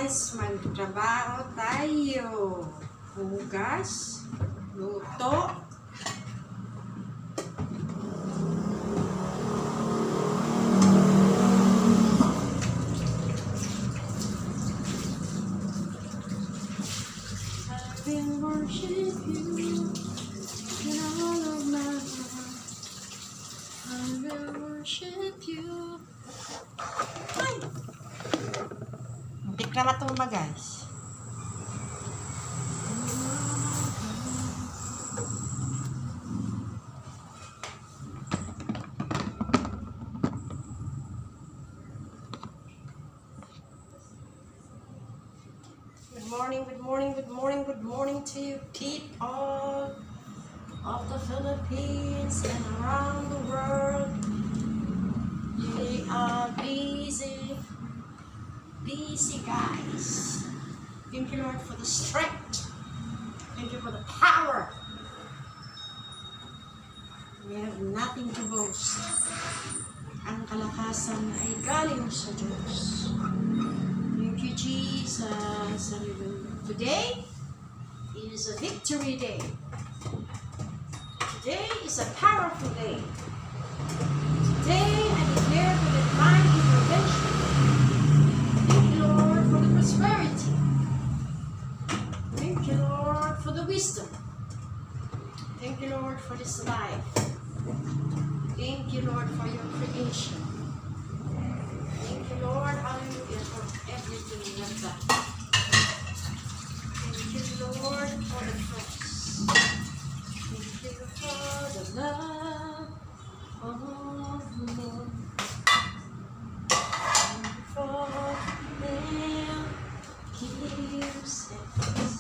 guys, magtrabaho tayo. Hugas, luto. I will worship you in all of my heart. I will worship you. Ay! Muntik na matumba guys. Good morning to you people of the Philippines and around the world. We are busy guys. Thank you, Lord, for the strength. Thank you for the power. We have nothing to boast. Ang kalakasan ay galing sa Diyos. Thank you, Jesus. Today is a victory day. Today is a powerful day. Today I declare for the divine intervention. Thank you, Lord, for the prosperity. Thank you, Lord, for the wisdom. Thank you, Lord, for this life. Thank you, Lord, for your creation. Thank you, Lord, hallelujah, for everything you have done. Thank you, Lord, for the cross. Thank you for the love of the Lord. Thank you for them keeps us.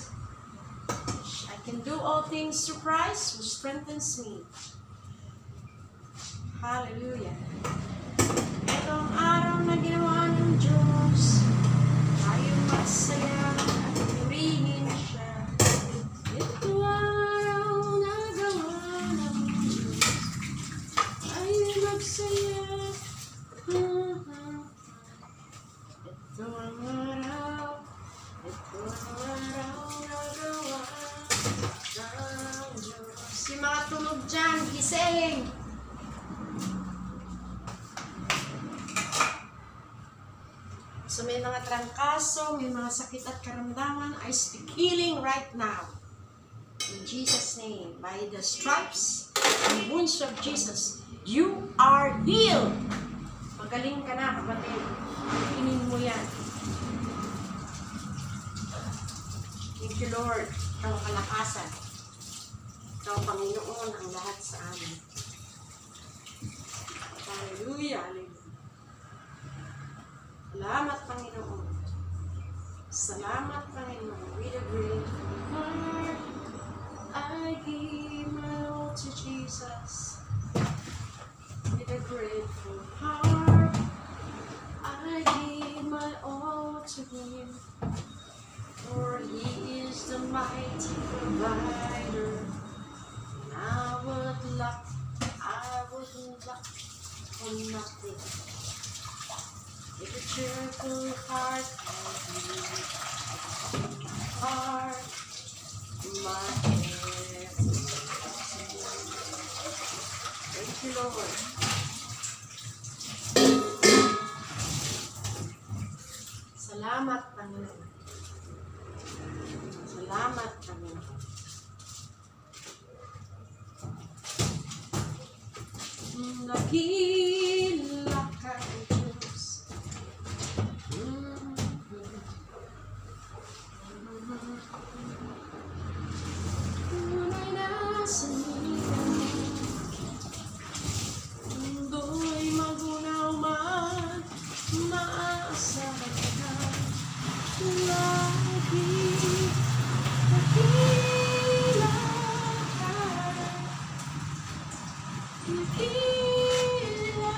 I can do all things through Christ who strengthens me. Hallelujah. Itong araw na ginawa ng Diyos, tayo masaya at purihin siya. Ito araw na gawa ng Diyos, tayo magsaya. Ito ang araw na gawa ng Diyos. Si mga tulog dyan, gising! So may mga trangkaso, may mga sakit at karamdaman, I speak healing right now. In Jesus' name, by the stripes and wounds of Jesus, you are healed. Magaling ka na, kapatid. Inin mo yan. Thank you, Lord. Ikaw ang kalakasan. Ikaw, Panginoon, ang lahat sa amin. Hallelujah, hallelujah. Salamat, Panginoon. Salamat, Panginoon. With a grateful heart, I give my all to Jesus. With a grateful heart, I give my all to Him. For He is the mighty provider. And I would lack for nothing. With a cheerful heart, my head. Thank you, Lord. Salamat, Panginoon. Salamat, Panginoon. Nagila ka, Diyos. Tunay na sa mundo'y magunaw man, maasahan ka. Nagila ka. Nagila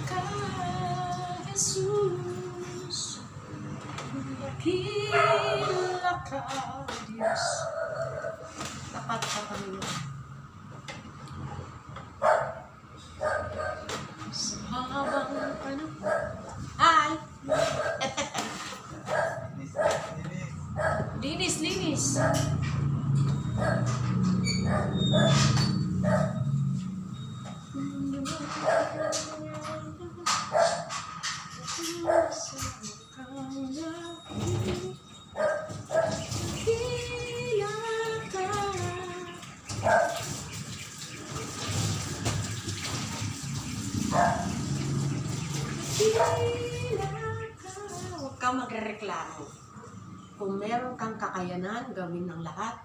ka, Jesus. Nagila ka, Diyos. Tapat ka kami. Sa habang panahon. Hi! guys. Huwag kang magrereklamo. Kung meron kang kakayanan, gawin ng lahat,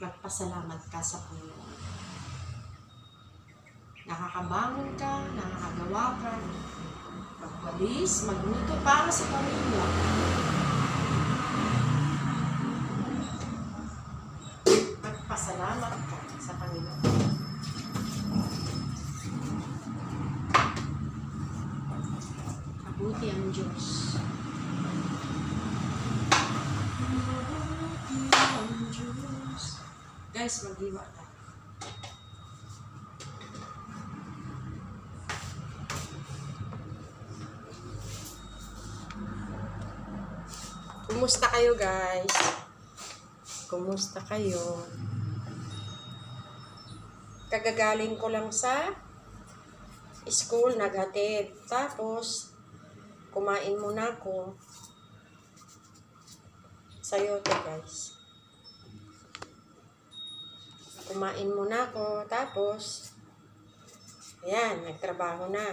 magpasalamat ka sa Panginoon. Nakakabangon ka, nakakagawa ka, magwalis, magluto para sa pamilya. Magpasalamat ka sa Panginoon. Mabuti ang Diyos. Guys, maghiwa tayo. Kumusta kayo, guys? Kumusta kayo? Kagagaling ko lang sa school, naghatid. Tapos, kumain muna ako. Sayote, guys. Kumain muna ako, tapos, ayan, nagtrabaho na.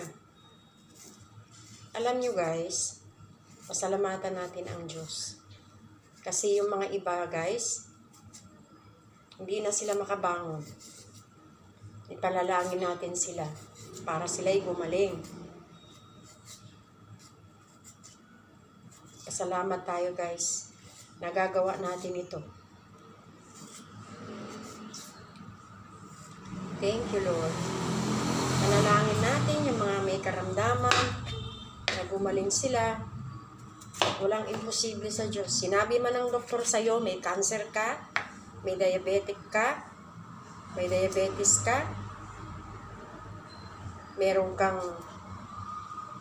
Alam nyo guys, pasalamatan natin ang Diyos. Kasi yung mga iba guys, hindi na sila makabangon. Ipalalangin natin sila para sila'y gumaling. Pasalamat tayo guys, nagagawa natin ito. Thank you, Lord. Manalangin natin yung mga may karamdaman na gumaling sila. Walang imposible sa Diyos. Sinabi man ng doktor sa'yo, may cancer ka, may diabetic ka, may diabetes ka, meron kang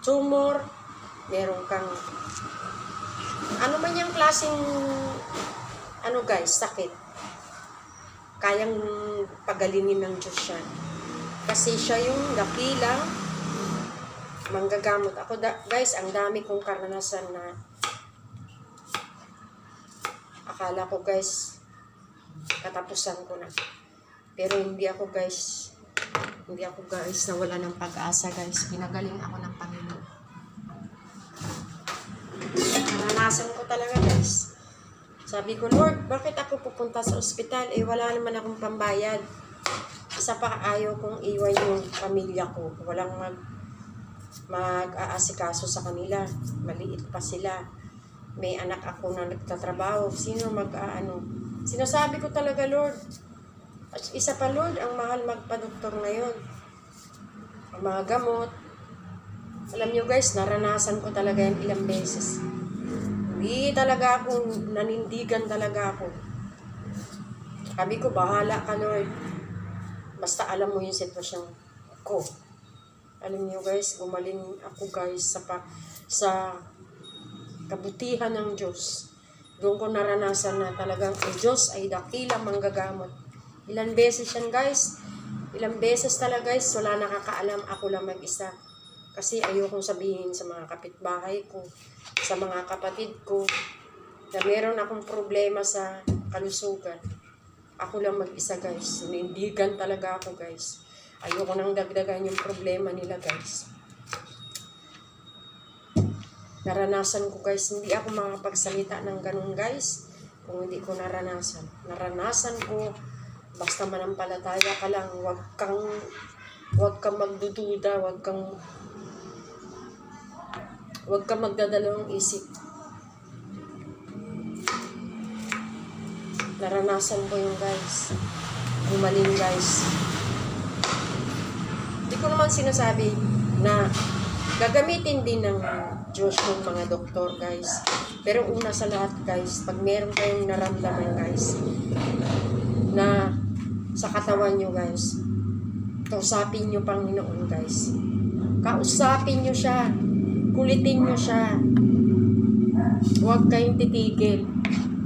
tumor, meron kang ano man yung klaseng guys, sakit. Kayang pagalingin ng Diyos siya. Kasi siya yung dakilang manggagamot. Ako, guys, ang dami kong karanasan na akala ko, guys, katapusan ko na. Pero hindi ako, guys, nawala ng pag-asa, guys. Pinagaling ako ng Panginoon. Naranasan ko talaga, guys. Sabi ko, Lord, bakit ako pupunta sa ospital? Wala naman akong pambayad. Isa pa ayaw kong iwan yung pamilya ko. Walang mag-aasikaso sa kanila. Maliit pa sila. May anak ako na nagtatrabaho. Sino Sinasabi ko talaga, Lord. At isa pa, Lord, ang mahal magpa-doktor ngayon. Ang mga gamot. Alam nyo guys, naranasan ko talaga yan ilang beses. Hindi talaga ako, nanindigan talaga ako. Sabi ko, bahala ka, Lord. Basta alam mo yung sitwasyon ko. Alam niyo guys, gumaling ako guys sa kabutihan ng Diyos. Doon ko naranasan na talagang ang Diyos ay dakilang manggagamot. Ilang beses yan guys. Ilang beses talaga guys, wala nakakaalam, ako lang mag-isa. Kasi ayokong sabihin sa mga kapitbahay ko, sa mga kapatid ko, na meron akong problema sa kalusugan. Ako lang mag-isa guys. Sinindigan talaga ako guys. Ayoko nang dagdagan yung problema nila guys. Naranasan ko guys, hindi ako makapagsalita ng ganun guys, kung hindi ko naranasan. Naranasan ko, basta manampalataya ka lang, wag kang magdududa, wag kang magdadalawang isip. Naranasan ko yung guys. Gumaling guys. Hindi ko naman sinasabi na gagamitin din ng Diyos yung mga doktor guys. Pero una sa lahat guys, pag meron kayong naramdaman guys, na sa katawan nyo guys, kausapin nyo Panginoon guys. Kausapin nyo siya. Kulitin nyo siya. Huwag kayong titigil.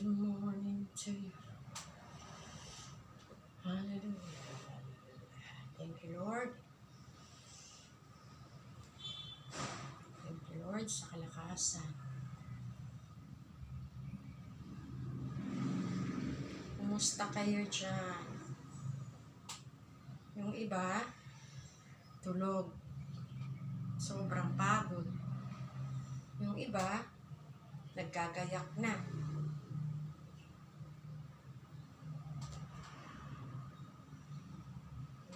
Good morning to you. Hallelujah. Thank you, Lord. Thank you, Lord, sa kalakasan. Kumusta kayo dyan? Yung iba, tulog. Sobrang pagod. Yung iba, naggagayak na.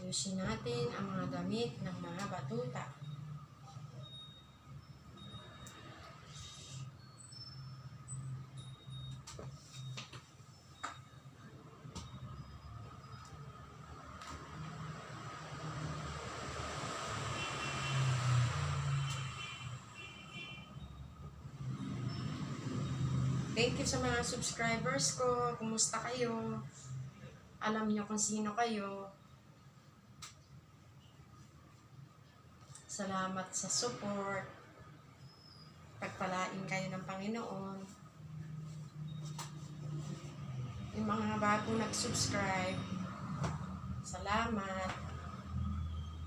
Ayusin natin ang mga damit ng mga batuta. Thank you sa mga subscribers ko. Kumusta kayo? Alam niyo kung sino kayo. Salamat sa support. Pagpalain kayo ng Panginoon. Yung mga bago nag-subscribe, salamat.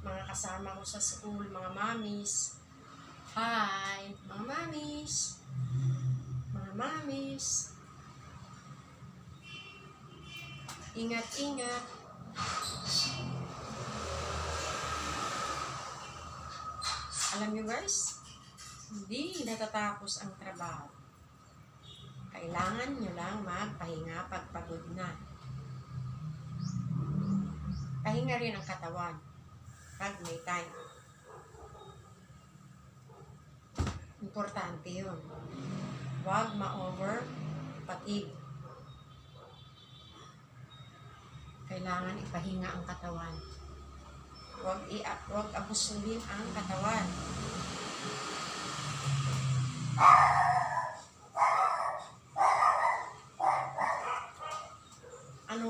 Mga kasama ko sa school, mga mommies. Hi, mga mommies. Mga mommies. Ingat-ingat. Alam niyo guys, hindi natatapos ang trabaho. Kailangan nyo lang magpahinga pag pagod na. Pahinga rin ang katawan pag may time. Importante yun. Huwag ma-over fatigue. Kailangan ipahinga ang katawan. Huwag abusuhin ang katawan.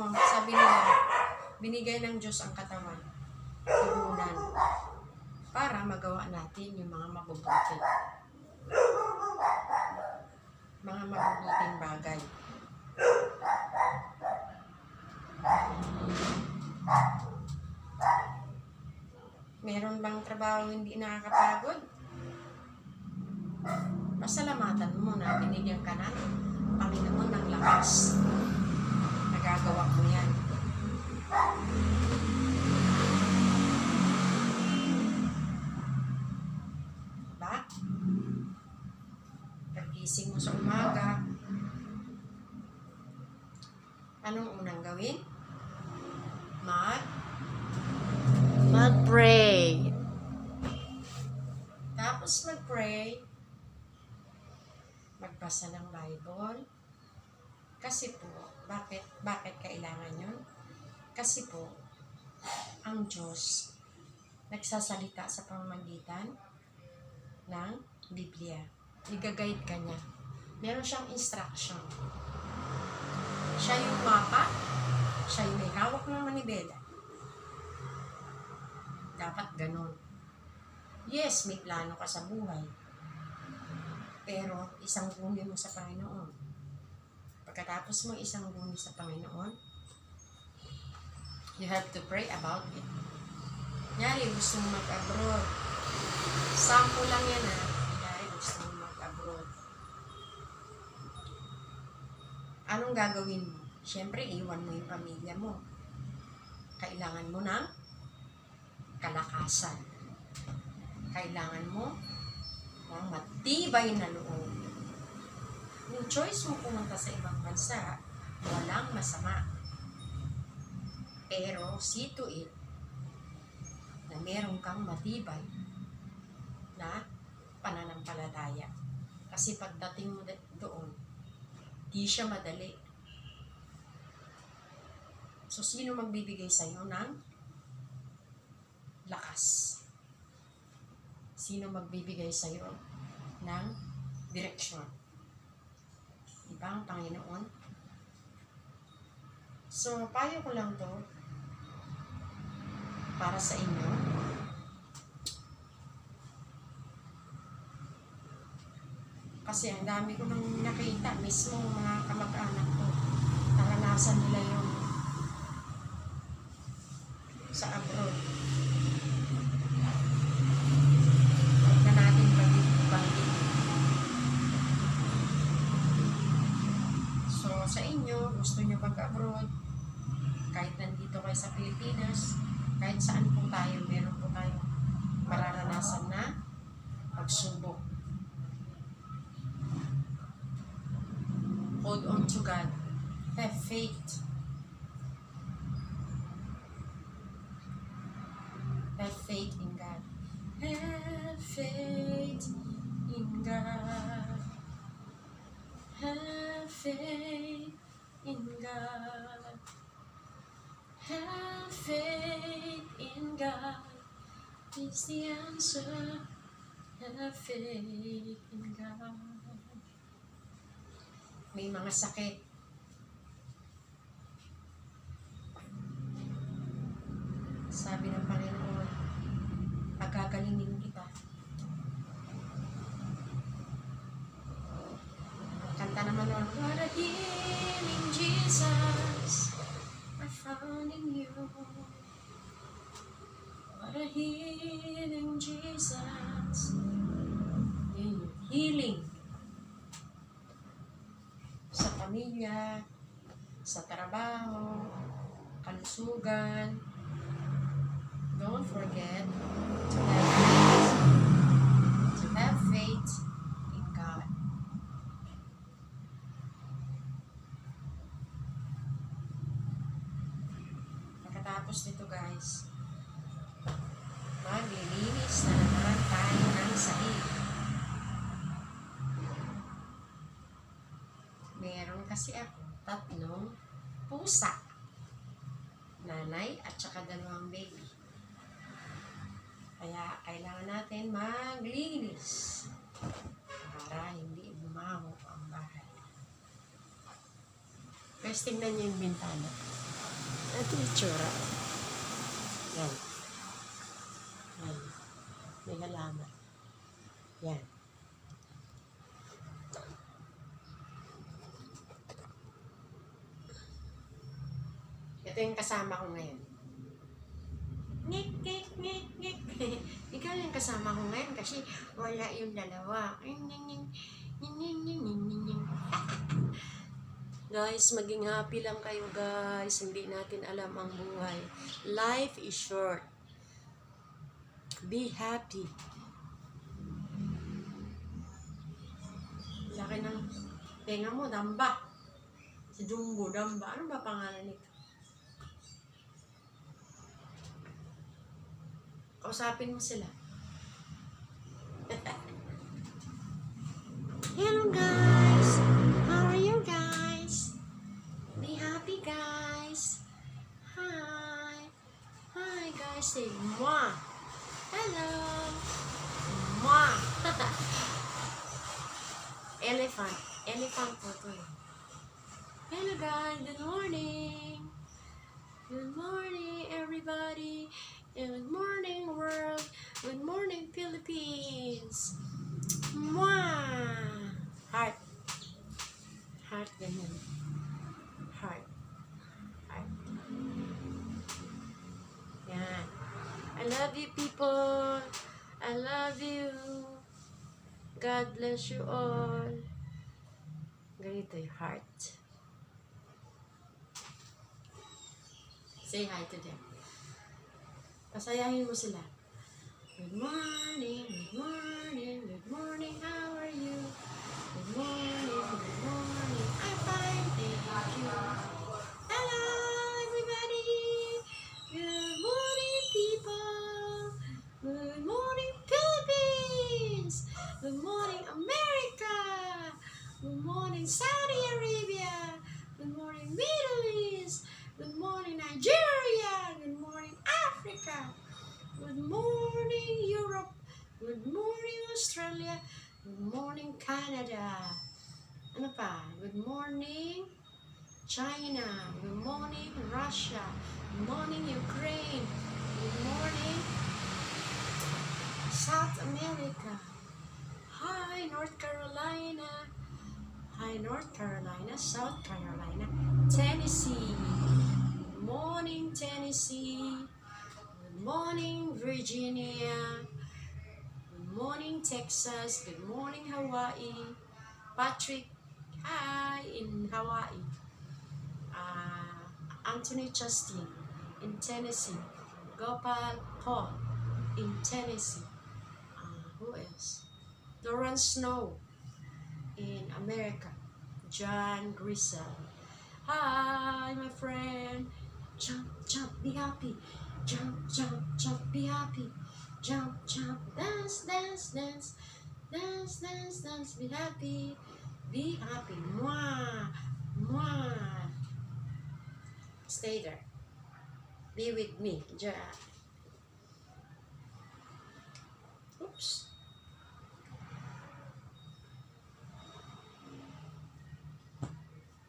Sabi nila, binigay ng Diyos ang katawan, turunan, para magawa natin yung mga mabubuti. Mga mabubuting bagay. Meron bang trabaho hindi nakakapagod? Pasalamatan mo na binigyan ka ng Panginoon ng lakas. Nagagawa mo yan. Diba? Pagkising mo sa umaga, anong unang gawin? Mag-pray. Tapos mag-pray, magbasa ng Bible. Kasi po, bakit kailangan yun? Kasi po, ang Diyos nagsasalita sa pamamagitan ng Biblia. I-guide ka niya. Meron siyang instruction. Siya yung mapa, siya yung may hawak ng manibela. Dapat ganun. Yes, may plano ka sa buhay. Pero isang guni mo sa Panginoon. Pagkatapos mo isang guni sa Panginoon, you have to pray about it. Nyari, gusto mo mag-abroad. Sample lang yan ha. Nyari, gusto mo mag-abroad. Anong gagawin mo? Siyempre, iwan mo yung pamilya mo. Kailangan mo ng kalakasan. Kailangan mo ng matibay na loob. Yung choice mo pumunta sa ibang bansa, walang masama. Pero see to it na meron kang matibay na pananampalataya. Kasi pagdating mo doon, di siya madali. So, sino magbibigay sa'yo ng lakas? Sino magbibigay sa'yo ng direksyon? Diba ang Panginoon? So, payo ko lang to para sa inyo. Kasi ang dami ko nang nakita, mismo mga kamag-anak ko, naranasan nila yung sa abroad. Huwag na natin banggit. So, sa inyo, gusto nyo mag-abroad, kahit nandito kayo sa Pilipinas, kahit saan po tayo, meron po tayo mararanasan na pagsubok. Hold on to God. Have faith. Have faith in God. Have faith in God. Have faith in God. Have faith in God is the answer. Have faith in God. May mga sakit. Sabi ng Panginoon, pagagalingin kita. Ang kanta naman nun, what a healing Jesus I found in you. What a healing Jesus. Yun, healing. Sa pamilya, sa trabaho, kalusugan. Don't forget to have faith in God. Pagkatapos nito guys, maglilinis na naman tayo ng sahig. Meron kasi ako 3 pusa. Nanay at saka 2 baby. Kaya kailangan natin maglinis para hindi bumaho ang bahay. First, tingnan niyo yung bintana. Ito yung itsura. Yan. Yan. May halaman. Yan. Ito yung kasama ko ngayon. Ngik, ngik, ngik, ngik. Ikaw yung kasama ko ngayon kasi wala yung dalawa. Guys, maging happy lang kayo guys. Hindi natin alam ang buhay. Life is short. Be happy. Laki ng tenga mo, Damba. Si Jumbo, Damba. Ano ba pangalan nito? Kausapin mo sila. Hello guys! How are you guys? Be happy guys! Hi! Hi guys! Say mwah! Hello! Mwah! Elephant. Elephant po to eh. Hello guys! Good morning! Good morning everybody! Good morning world. Good morning Philippines. Mwah! Heart. Heart ganyan. Heart. Heart. Yan. I love you people. I love you. God bless you all. Ganito yung heart. Say hi to them. Pasayahin mo sila. Good morning, good morning, good morning, how are you? Good morning, good morning, I'm fine, thank you. Hello, everybody. Good morning, people. Good morning, Philippines. Good morning, America. Good morning, Saudi Arabia. Good morning, Middle East. Good morning, Nigeria. Good morning, Africa. Good morning, Europe. Good morning, Australia. Good morning, Canada. Ano pa? Good morning, China. Good morning, Russia. Good morning, Ukraine. Good morning, South America. Hi, North Carolina. Hi, North Carolina, South Carolina, Tennessee. Good morning, Tennessee. Good morning, Virginia. Good morning, Texas. Good morning, Hawaii. Patrick, hi, in Hawaii. Anthony Justin in Tennessee. Gopal Paul in Tennessee. Who else? Doran Snow in America. John Grisel. Hi, my friend. Jump, jump, be happy. Jump, jump, jump, be happy. Jump, jump, dance, dance, dance. Dance, dance, dance, be happy. Be happy. Mwah, mwah. Stay there. Be with me. Oops.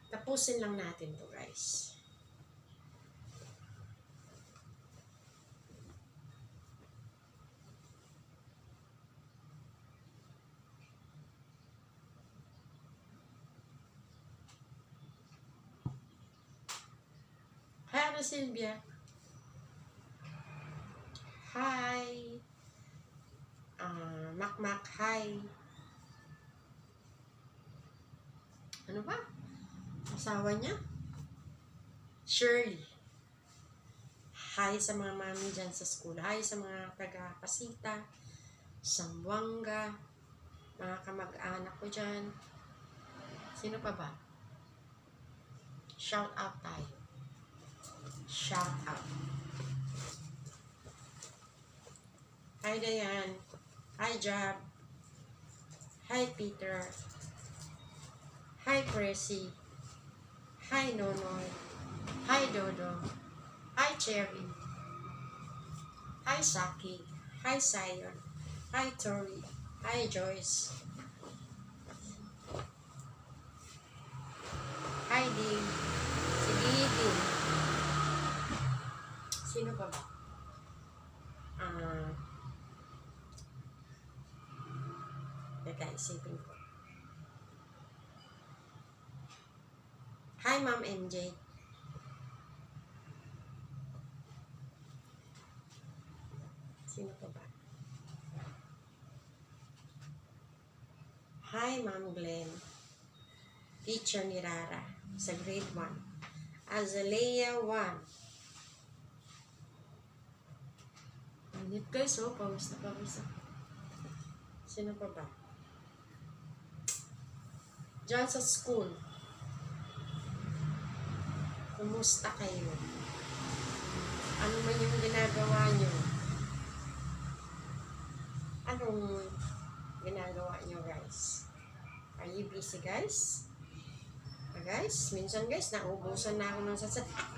Tapusin lang natin to, guys. Hi, Sylvia. Hi. Makmak, hi. Ano ba? Asawa niya? Shirley. Hi sa mga mami dyan sa school. Hi sa mga taga-Pasita, Zamboanga, mga kamag-anak ko dyan. Sino pa ba? Shout out tayo. Shout out. Hi, Dayan. Hi, Jab. Hi, Peter. Hi, Pressy. Hi, Nonoy. Hi, Dodo. Hi, Cherry. Hi, Saki. Hi, Sion. Hi, Tori. Hi, Joyce. Hi, Ding. Si Ding. Sino pa ba? Teka, isipin ko. Hi, Ma'am MJ. Sino pa ba? Hi, Ma'am Glenn. Teacher ni Rara sa grade 1. Azalea 1. Init guys, oh. Pawis na pawis. Sino pa ba? Diyan sa school. Kumusta kayo? Ano man yung ginagawa nyo? Anong ginagawa nyo, guys? Are you busy, guys? Guys, minsan guys, nauubusan na ako ng sasabihin.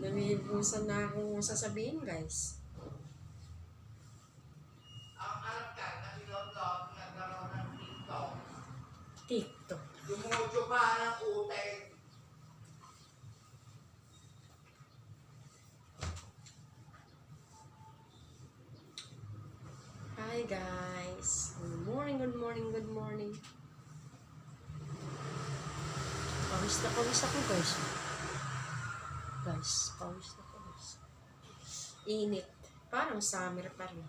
Namibusan na ako sasabihin, guys. TikTok. Dumudyo pa ng utay. Hi guys. Good morning, good morning, good morning. Pawis ako guys. Guys, pawis na pawis. Init. Parang summer pa rin.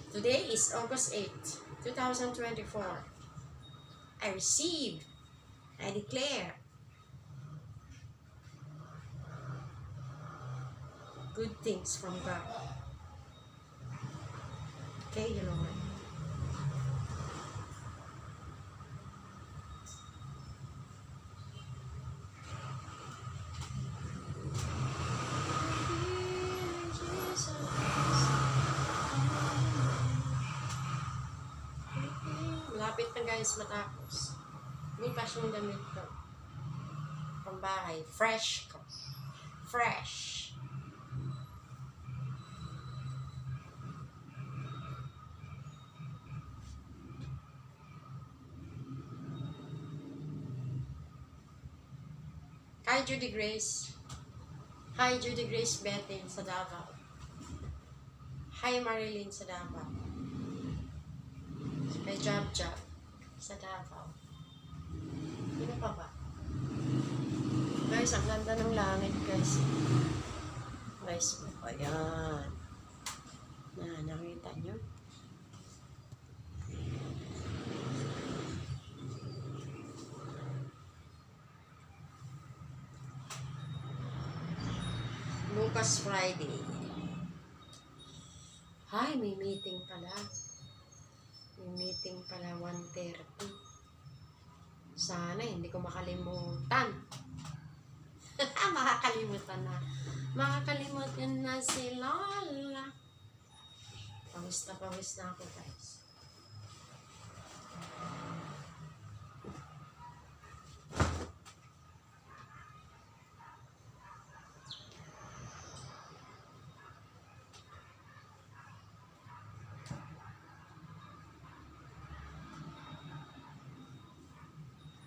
Today is August 8, 2024. I receive, I declare good things from God. Okay, Lord. Malapit na guys matapos. Bukas yung damit ko. Pambahay. Fresh ko. Fresh. Hi Judy Grace. Hi Judy Grace Betting sa Davao. Hi Marilyn sa Davao. Kay Jab Jab. Sa Davao. Ano pa ba? Guys, ang ganda ng langit, guys. Guys, ayan. Nakita nyo? Bukas Friday. Hay, may meeting pala. May meeting pala 1:30. Sana hindi ko makalimutan. Makakalimutan na. Makakalimutan na si Lola. Pawis na ako, guys.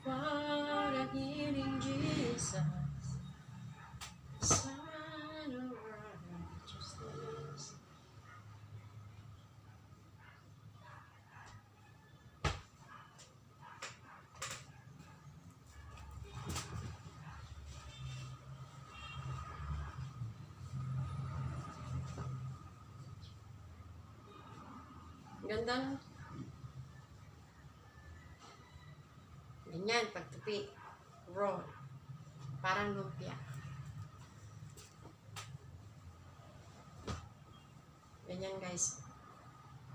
What a healing Jesus. Son of righteousness. Ganda no? Ganyan, pagtupi. Roll. Parang lumpia. Ganyan guys.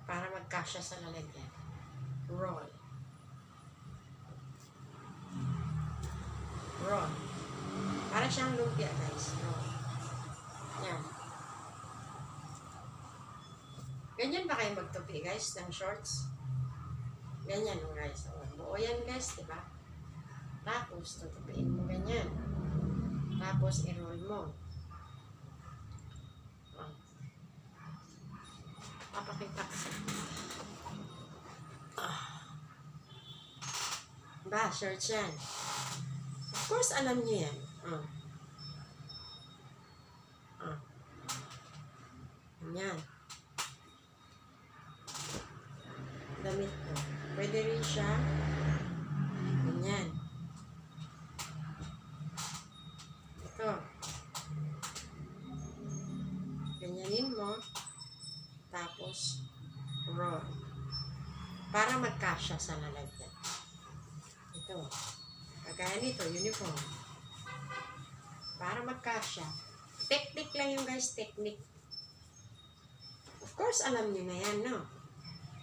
Para magkasya sa lalagyan. Roll. Roll. Para siyang lumpia guys. Roll. Yan. Ganyan ba kayo magtupi guys ng shorts? Ganyan guys. O, buo yan guys, diba? Tapos, tutupiin mo ganyan. Tapos, i-roll mo. O. Papakita ko. Ba, shorts yan. Of course, alam niyo yan. Ganyan. Damit ko. Pwede rin siya. Ganyan. Ito. Ganyanin mo. Tapos, roll. Para magkasya sa lalagyan. Ito. Kagaya nito, uniform. Para magkasya. Technique lang yung guys, technique. Of course, alam niyo na yan, no?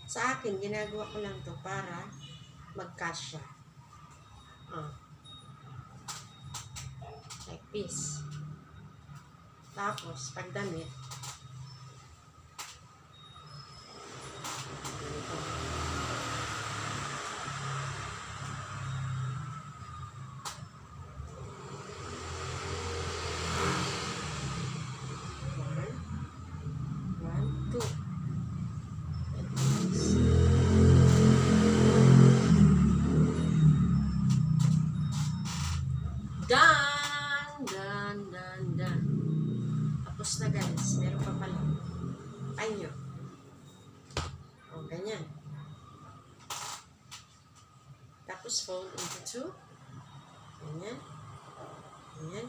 Sa akin, ginagawa ko lang to para magkasya. Like this. Tapos, pag damit, ganito. One, two. Done. Tapos na guys. Meron pa pala. Panyo. O, ganyan. Tapos fold into two. Ganyan. Ganyan.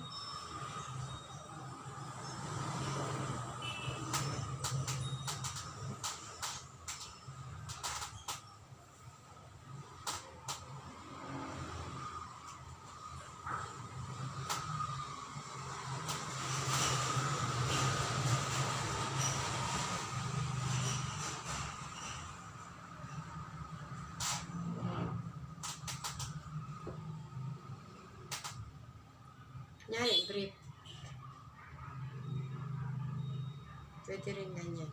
Nyari, brief. Pwede rin ganyan.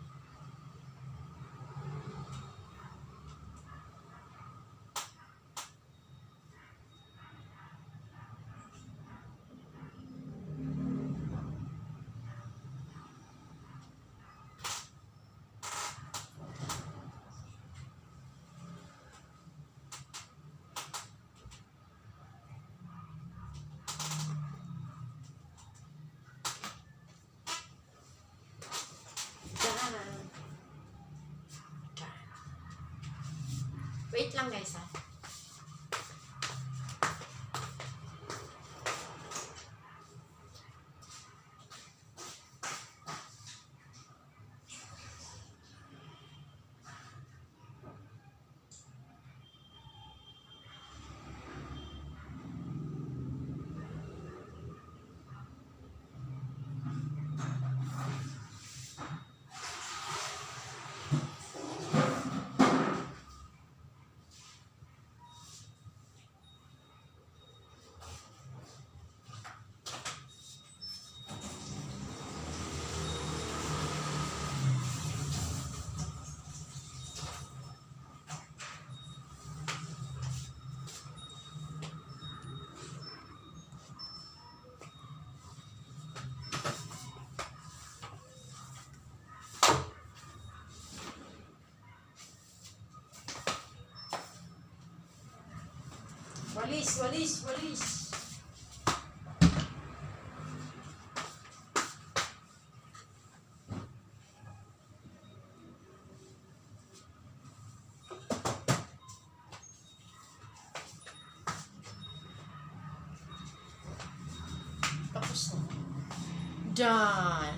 Wait lang guys ha. Walis, walis, walis. Tapos na. Done.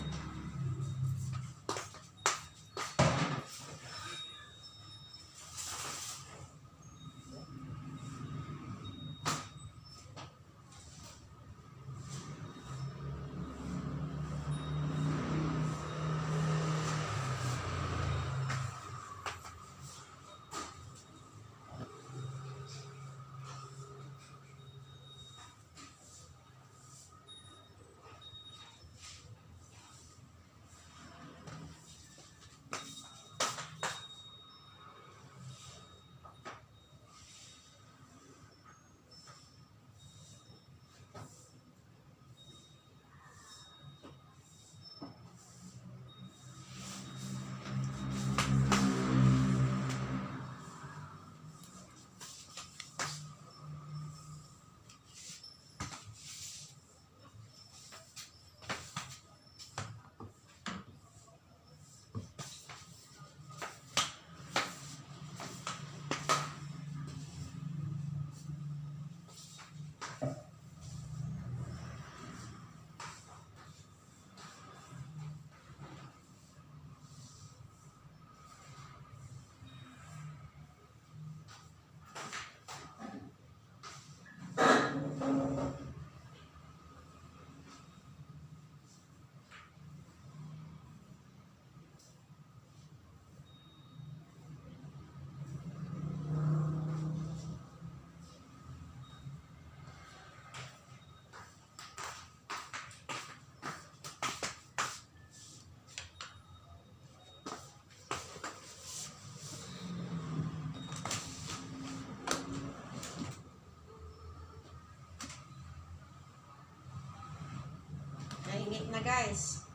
Nainit na guys.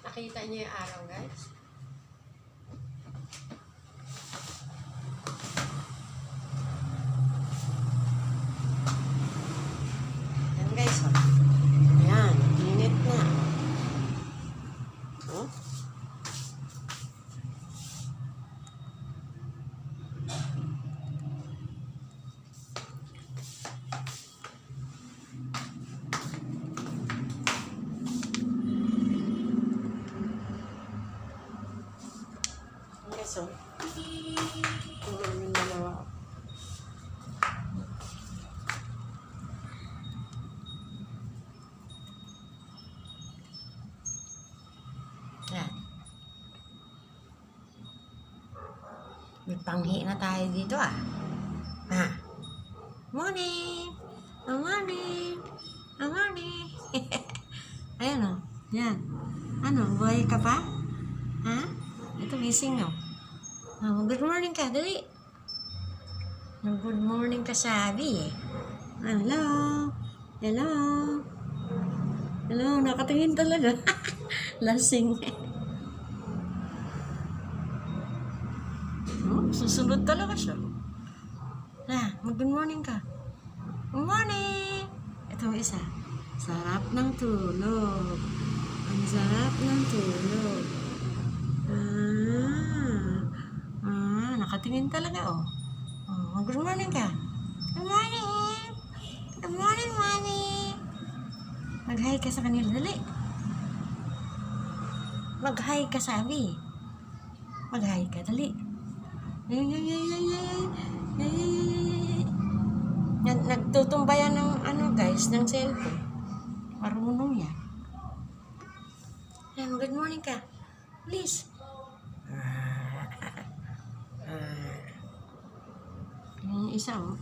Nakita niyo yung araw guys. Yan guys. Oh. Yan. Init na. Oh. So, tulog yung dalawa. Yan. May panghi na tayo dito ah. Ha? Morning! Good morning! Good morning! Ayan o. Yan. Ano, buhay ka pa? Ha? Ito gising o. Oh, good morning ka, dali. Good morning ka, sabi eh. Hello. Hello. Hello, nakatingin talaga. Lasing. Oh, susunod talaga siya. Good morning ka. Good morning. Ito isa. Sarap ng tulog. Ang sarap ng tulog. Nakatingin talaga, oh. Oh, good morning ka. Good morning. Good morning, mommy. Mag-hi ka sa kanila, dali. Mag-hi ka, sabi. Mag-hi ka, dali. Nagtutumba yan ng, guys, ng cellphone. Marunong yan. Good morning ka. Please. Yung isa, oh.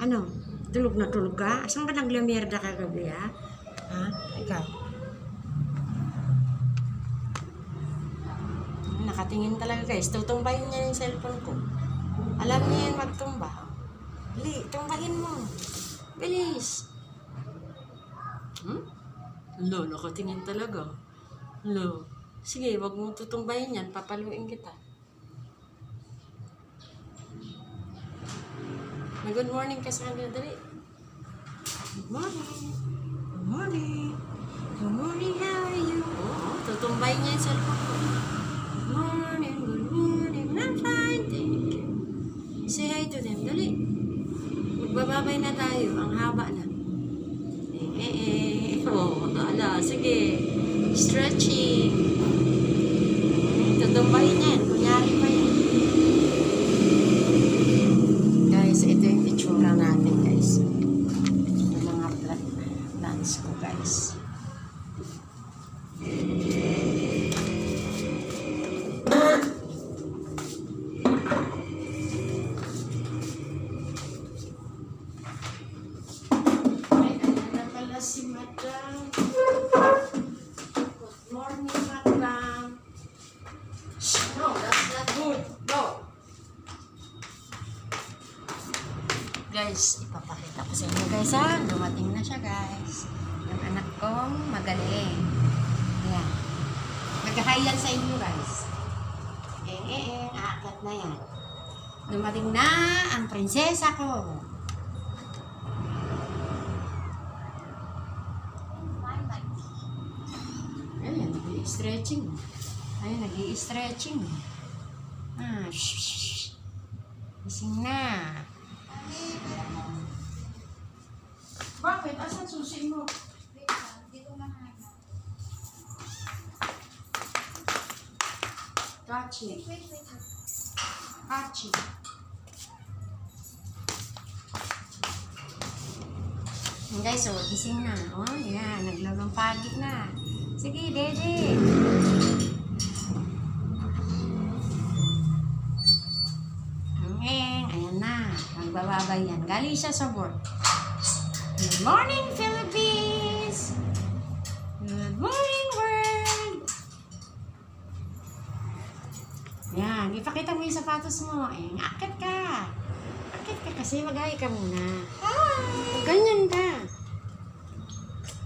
Ano? Tulog na tulog ka? Saan ba naglamierda ka gabi, ha? Ha? Ikaw? Nakatingin talaga, guys. Tutumbahin niya yung cellphone ko. Alam niya yan magtumba. Dali, tumbahin mo. Bilis. Lo, nakatingin talaga. Lo. Sige, wag mo tutumbahin yan. Papaluin kita. Good morning ka sa kanila, dali. morning. Good morning. Good morning, how are you? Oo, tutumbay niya yung cellphone ko. Good morning, I'm fine, thank you. Say hi to them, dali. Magbababay na tayo, ang haba na. Oh, ala, sige. Stretching. Tutumbahin yan, kunyari pa yan. Guys, ito yung itsura natin, guys. Yung mga plants ko, guys. Ay, ayan na pala si Madam. Good morning, Madam. Shh, no, that's not good. No. Guys, ipapakita ko sa inyo, guys, ha. Dumating na siya, guys. Yung anak kong magaling. Ayan. Mag-hi yan sa inyo, guys. Aakyat na yan. Dumating na ang prinsesa ko. Ayan, nag-i-stretching. Ayan, nag-i-stretching. Ah, shh. Gising na. Bakit? Asan susi mo? Kachi. Kachi. Guys, so, gising na. Oh, yan. Naglulumpagi na. Sige, Dede. Ayan na. Magbababay yan. Galing siya sa work. Good morning, Philippines! Good morning, world! Yan. Ipakita mo yung sapatos mo. Akit ka. Akit ka kasi mag-hi ka muna. Hi! Ganyan ka.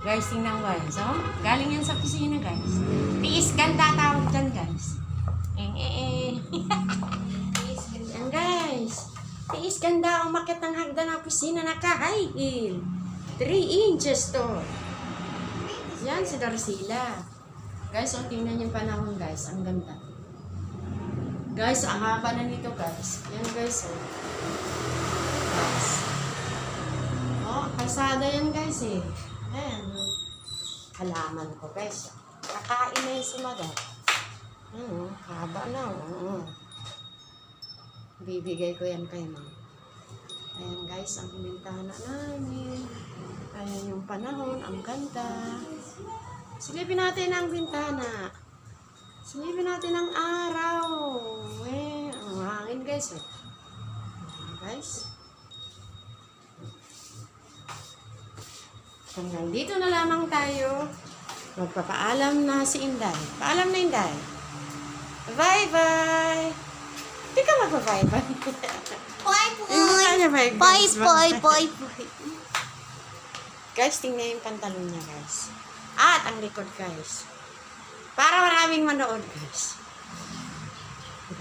Guys, tingnan guys. Oh? Galing yan sa kusina, guys. Tiis ganda tawag dyan, guys. Yan, guys. Tiis ganda umakit ng hagdan ng kusina na ka-high heel. 3 inches to. Yan si Darcila. Guys, oh, tingnan yung panahon, guys. Ang ganda. Guys, ang haba na nito, guys. Yan, guys, oh. Guys. Oh, kalsada yan, guys, eh. Ayan. Halaman ko, guys. Kakain na yung sumagat. Haba na, oh. Bibigay ko yan kay ma'am. Ayan, guys, ang bintana namin. Ayan yung panahon, ang ganda. Silipin natin ang bintana. Silipin natin ang araw. Ang hangin, guys. Ayan, guys. Hanggang dito na lamang tayo. Magpapaalam na si Inday. Paalam na, Inday. Bye-bye! Hindi ka magpa-bye-bye. Bye-bye! Guys, tingnan yung pantalon niya, guys. At ang likod, guys. Para maraming manood, guys.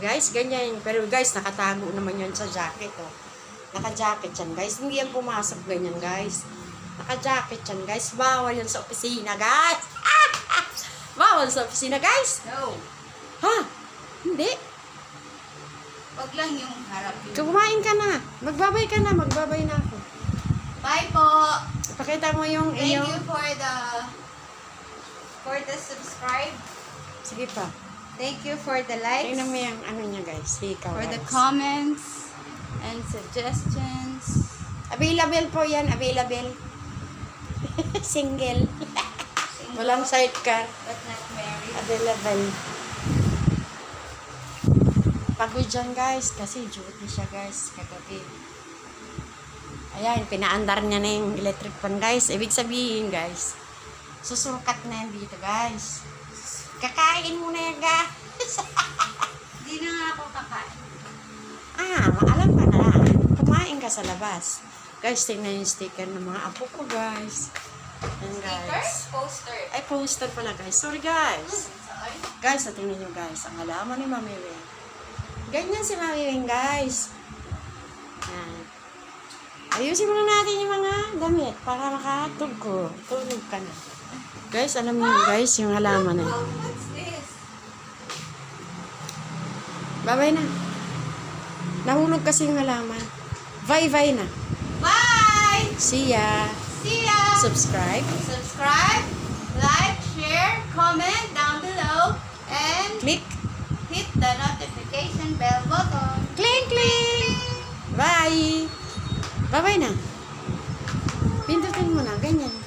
Guys, ganyan. Pero guys, nakatago naman yan sa jacket, oh. Naka-jacket yan, guys. Hindi yan pumasok ganyan, guys. Naka-jacket yan, guys. Bawal yan sa opisina, guys. Bawal sa opisina, guys. No. Ha? Hindi. Wag lang yung harap yun. Kumain ka na. Magbabay ka na. Magbabay na ako. Bye po. Pakita mo yung Thank iyong... you for the subscribe. Sige pa. Thank you for the likes. Tingnan mo yung ano niya, guys. Hikaw, For the guys. comments and suggestions. Available po yan. Available. Single. Walang sidecar. But not married. Available. Pagod dyan, guys. Kasi duty siya, guys. Kagabi. Ayan, pinaandar niya na yung electric fan, guys. Ibig sabihin, guys, susukat na yan dito, guys. Kakain mo na yan, guys. Hindi na nga ako kakain. Alam ka na. Kumain ka sa labas. Guys, tingnan yung sticker ng mga apo ko, guys. Ayan, Stickers? guys. Poster. Ay, poster pala, guys. Sorry, guys. Sorry. Guys, tingnan nyo, guys. Ang halaman ni Mami Wing. Ganyan si Mami Wing, guys. Ayan. Ayusin muna natin yung mga damit para makatulog ka na. Guys, alam niyo guys, yung halaman na. Oh, what's this? Bye-bye na. Nahulog kasi yung halaman. Bye-bye na. Bye! See ya. See ya! Subscribe. Subscribe, like, share, comment down below, and Click. hit the notification bell button. Cling, cling. Bye. Bye-bye na. Pindutin mo na. Ganyan.